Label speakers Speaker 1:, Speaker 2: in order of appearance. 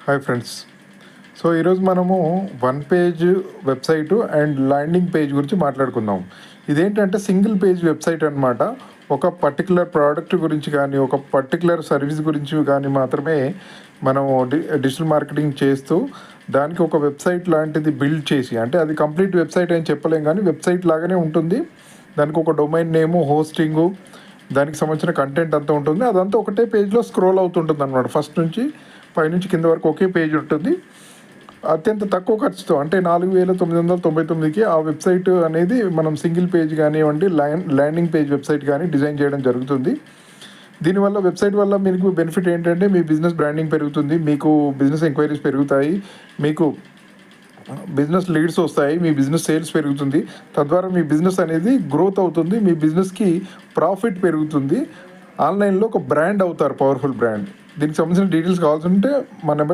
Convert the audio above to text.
Speaker 1: Hi friends. So ఈరోజు మనము one page website and landing page గురించి మాట్లాడుకుందాం. ఇదేంటంటే సింగిల్ పేజ్ వెబ్సైట్ అనమాట. ఒక పర్టికులర్ ప్రోడక్ట్ గురించి కానీ, ఒక పర్టికులర్ సర్వీస్ గురించి కానీ మాత్రమే మనము డిజిటల్ మార్కెటింగ్ చేస్తూ దానికి ఒక వెబ్సైట్ లాంటిది బిల్డ్ చేసి, అంటే అది కంప్లీట్ వెబ్సైట్ అని చెప్పలేం కానీ వెబ్సైట్ లాగానే ఉంటుంది. దానికి ఒక డొమైన్ నేము, హోస్టింగు, దానికి సంబంధించిన కంటెంట్ అంతా ఉంటుంది. అదంతా ఒకటే పేజ్లో స్క్రోల్ అవుతుంటుంది అనమాట. ఫస్ట్ నుంచి పైనుంచి కింద వరకు ఒకే పేజ్ ఉంటుంది. అత్యంత తక్కువ ఖర్చుతో, అంటే 4,999కి ఆ వెబ్సైట్ అనేది మనం సింగిల్ పేజ్ కానివ్వండి, ల్యాండింగ్ పేజ్ వెబ్సైట్ కానీ డిజైన్ చేయడం జరుగుతుంది. దీనివల్ల వెబ్సైట్ వల్ల మీకు బెనిఫిట్ ఏంటంటే మీ బిజినెస్ బ్రాండింగ్ పెరుగుతుంది, మీకు బిజినెస్ ఎంక్వైరీస్ పెరుగుతాయి, మీకు బిజినెస్ లీడ్స్ వస్తాయి, మీ బిజినెస్ సేల్స్ పెరుగుతుంది. తద్వారా మీ బిజినెస్ అనేది గ్రోత్ అవుతుంది, మీ బిజినెస్కి ప్రాఫిట్ పెరుగుతుంది. ఆన్లైన్లో ఒక బ్రాండ్ అవుతారు, పవర్ఫుల్ బ్రాండ్. దీనికి సంబంధించిన డీటెయిల్స్ కావాల్సి ఉంటే మా నెంబర్